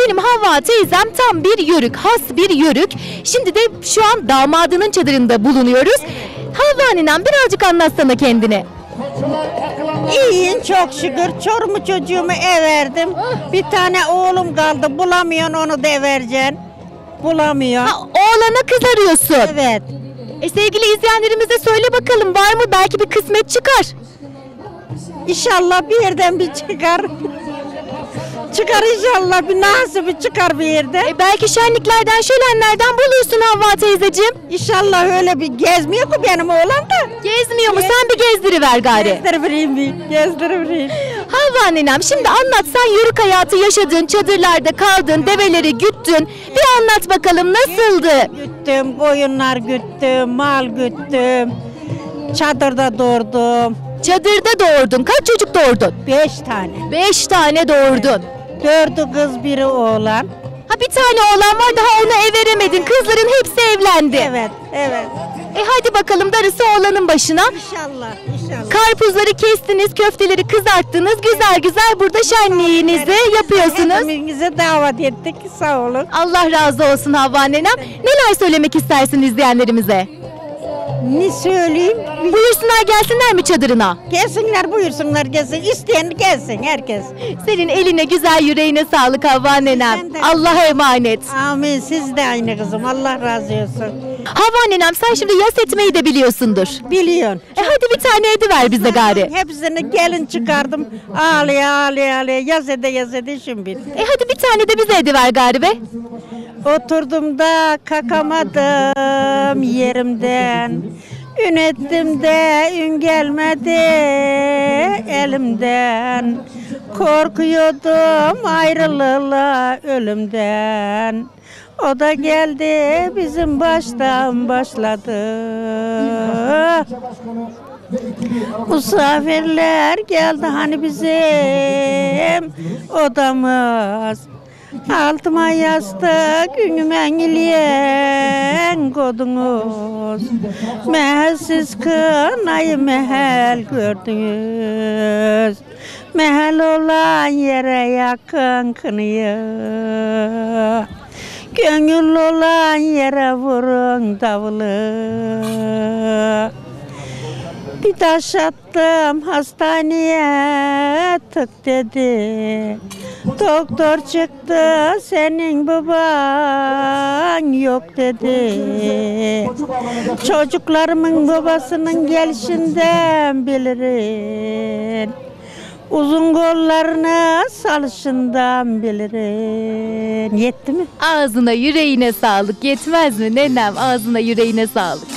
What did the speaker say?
benim Havva teyzem tam bir yörük, has bir yörük. Şimdi de şu an damadının çadırında bulunuyoruz. Havva ninem birazcık anlatsana kendini. İyiyim çok şükür. Çorumu çocuğumu verdim. Bir tane oğlum kaldı. Bulamıyorsun onu da vereceksin. Bulamıyor. Oğlana kız arıyorsun. Evet. Sevgili izleyenlerimize söyle bakalım, var mı? Belki bir kısmet çıkar. İnşallah bir yerden bir çıkar. Çıkar inşallah, bir nasibi çıkar bir yerde. Belki şenliklerden, şölenlerden bulursun Havva teyzeciğim. İnşallah öyle bir gezmiyor ki benim oğlan da. Gezmiyor mu? Sen bir gezdiriver gari. Gezdireyim bir, gezdireyim. Havva nenem, şimdi anlat, sen yörük hayatı yaşadın, çadırlarda kaldın, develeri güttün. Bir anlat bakalım, nasıldı? Güttüm, koyunlar güttüm, mal güttüm. Çadırda doğurdum. Çadırda doğurdun. Kaç çocuk doğurdun? 5 tane. 5 tane doğurdun. 4'ü kız, biri oğlan. Ha, bir tane oğlan var, daha ona ev veremedin. Kızların hepsi evlendi. Evet, evet. Hadi bakalım, darısı oğlanın başına. İnşallah, inşallah. Karpuzları kestiniz, köfteleri kızarttınız. Güzel güzel burada şenliğinizi yapıyorsunuz. Hepimize davet ettik, sağ olun. Allah razı olsun Havva nenem. Neler söylemek istersin izleyenlerimize? Ne söyleyeyim? Buyursunlar, gelsinler mi çadırına? Gelsinler, buyursunlar, gelsin. İsteyen gelsin, herkes. Senin eline, güzel yüreğine sağlık Havva nenem. Sen de. Allah'a emanet. Amin, siz de aynı kızım, Allah razı olsun. Havva nenem, sen şimdi yas etmeyi de biliyorsundur. Biliyorsun. Hadi bir tane ediver bize gari. Hepsini gelin çıkardım. Ağlaya ağlaya ağlaya, yaz ede işim bitti. Hadi bir tane de bize ediver gari be. Oturdum da kakamadım yerimden. Ün ettim de ün gelmedi elimden. Korkuyordum ayrılığa ölümden. O da geldi bizim baştan başladı. Misafirler geldi hani bizim odamız. Altıma yastık ünüme iliyen kodunuz. Mehelsiz kınayı mehel gördünüz. Mehel olan yere yakın kınıyı. Gönül olan yere vurun davulu. Bir taş attım hastaneye tık dedi. Doktor çıktı senin baban yok dedi. Çocuklarımın babasının gelişinden bilirim. Uzun kollarını salışından bilirim. Yetti mi? Ağzına yüreğine sağlık. Yetmez mi nenem? Ağzına yüreğine sağlık.